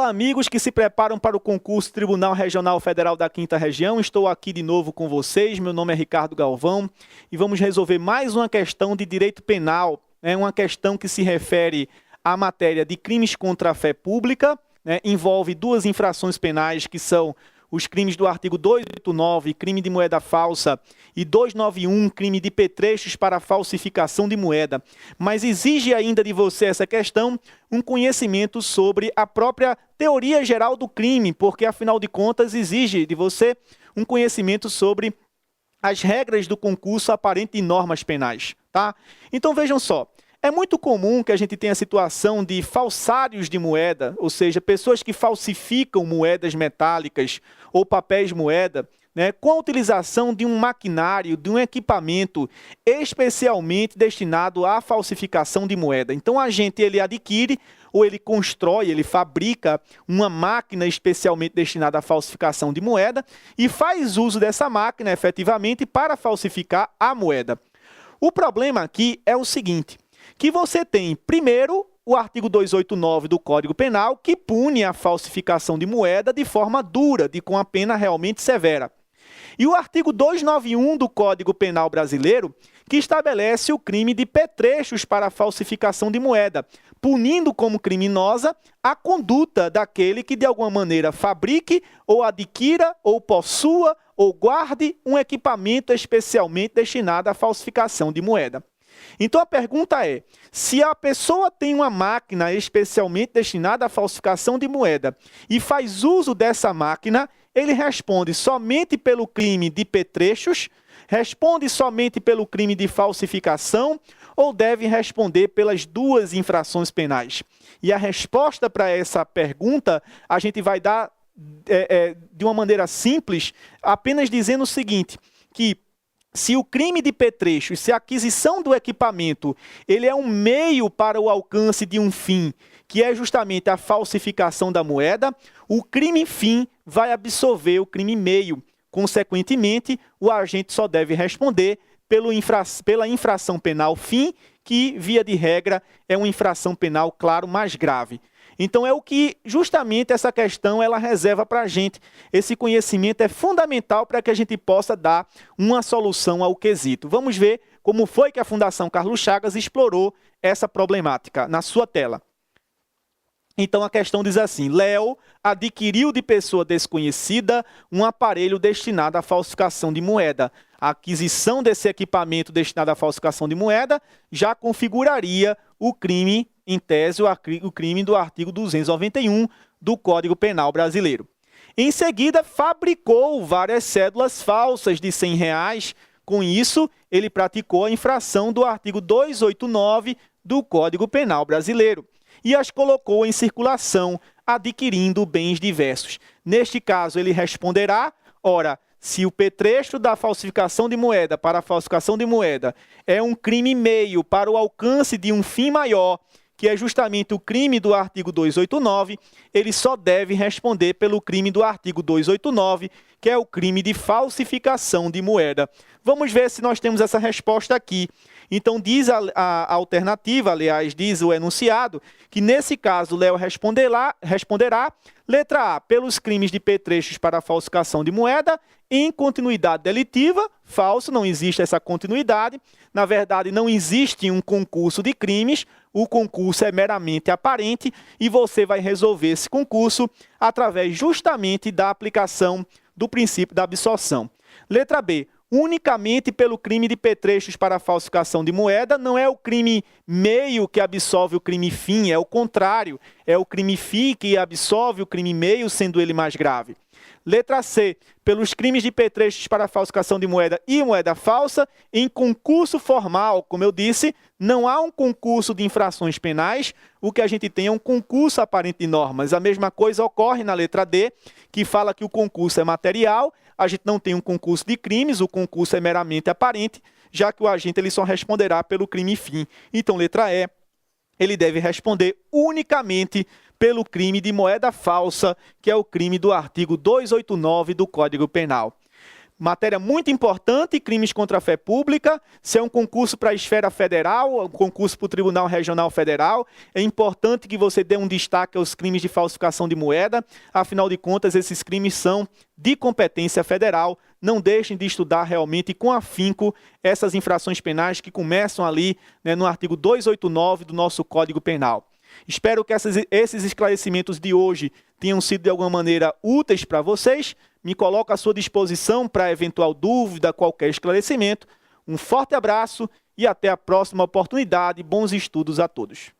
Fala, amigos que se preparam para o concurso Tribunal Regional Federal da 5ª Região. Estou aqui de novo com vocês. Meu nome é Ricardo Galvão e vamos resolver mais uma questão de direito penal. É uma questão que se refere à matéria de crimes contra a fé pública. Envolve duas infrações penais que são os crimes do artigo 289, crime de moeda falsa, e 291, crime de petrechos para falsificação de moeda. Mas exige ainda de você essa questão um conhecimento sobre a própria teoria geral do crime, porque, afinal de contas, exige de você um conhecimento sobre as regras do concurso aparente de normas penais, tá? Então, vejam só. É muito comum que a gente tenha a situação de falsários de moeda, ou seja, pessoas que falsificam moedas metálicas ou papéis moeda, com a utilização de um maquinário, de um equipamento especialmente destinado à falsificação de moeda. Então, o agente ele adquire ou ele constrói, ele fabrica uma máquina especialmente destinada à falsificação de moeda e faz uso dessa máquina efetivamente para falsificar a moeda. O problema aqui é o seguinte, que você tem, primeiro, o artigo 289 do Código Penal, que pune a falsificação de moeda de forma dura, com a pena realmente severa. E o artigo 291 do Código Penal brasileiro, que estabelece o crime de petrechos para a falsificação de moeda, punindo como criminosa a conduta daquele que, de alguma maneira, fabrique ou adquira ou possua ou guarde um equipamento especialmente destinado à falsificação de moeda. Então, a pergunta é, se a pessoa tem uma máquina especialmente destinada à falsificação de moeda e faz uso dessa máquina, ele responde somente pelo crime de petrechos, responde somente pelo crime de falsificação ou deve responder pelas duas infrações penais? E a resposta para essa pergunta a gente vai dar de uma maneira simples, apenas dizendo o seguinte, que se o crime de petrechos, se a aquisição do equipamento, ele é um meio para o alcance de um fim, que é justamente a falsificação da moeda, o crime fim vai absolver o crime meio. Consequentemente, o agente só deve responder pela infração penal fim, que, via de regra, é uma infração penal, claro, mais grave. Então, é o que justamente essa questão ela reserva para a gente. Esse conhecimento é fundamental para que a gente possa dar uma solução ao quesito. Vamos ver como foi que a Fundação Carlos Chagas explorou essa problemática na sua tela. Então, a questão diz assim, Léo adquiriu de pessoa desconhecida um aparelho destinado à falsificação de moeda. A aquisição desse equipamento destinado à falsificação de moeda já configuraria o crime, em tese, o crime do artigo 291 do Código Penal brasileiro. Em seguida, fabricou várias cédulas falsas de R$100. Com isso, ele praticou a infração do artigo 289 do Código Penal brasileiro e as colocou em circulação, adquirindo bens diversos. Neste caso, ele responderá, ora, se o petrecho da falsificação de moeda para a falsificação de moeda é um crime meio para o alcance de um fim maior, que é justamente o crime do artigo 289, ele só deve responder pelo crime do artigo 289, que é o crime de falsificação de moeda. Vamos ver se nós temos essa resposta aqui. Então, diz a alternativa, aliás, diz o enunciado, que nesse caso, Léo responderá, letra A, pelos crimes de petrechos para a falsificação de moeda, em continuidade delitiva, falso, não existe essa continuidade. Na verdade, não existe um concurso de crimes, o concurso é meramente aparente e você vai resolver esse concurso através justamente da aplicação do princípio da absorção. Letra B, unicamente pelo crime de petrechos para a falsificação de moeda, não é o crime meio que absolve o crime fim, é o contrário, é o crime fim que absolve o crime meio, sendo ele mais grave. Letra C, pelos crimes de petrechos para a falsificação de moeda e moeda falsa, em concurso formal, como eu disse, não há um concurso de infrações penais, o que a gente tem é um concurso aparente de normas. A mesma coisa ocorre na letra D, que fala que o concurso é material, a gente não tem um concurso de crimes, o concurso é meramente aparente, já que o agente ele só responderá pelo crime fim. Então, letra E, ele deve responder unicamente pelo crime de moeda falsa, que é o crime do artigo 289 do Código Penal. Matéria muito importante, crimes contra a fé pública. Se é um concurso para a esfera federal, um concurso para o Tribunal Regional Federal, é importante que você dê um destaque aos crimes de falsificação de moeda. Afinal de contas, esses crimes são de competência federal. Não deixem de estudar realmente com afinco essas infrações penais que começam ali, né, no artigo 289 do nosso Código Penal. Espero que esses esclarecimentos de hoje tenham sido de alguma maneira úteis para vocês. Me coloco à sua disposição para eventual dúvida, qualquer esclarecimento. Um forte abraço e até a próxima oportunidade. Bons estudos a todos.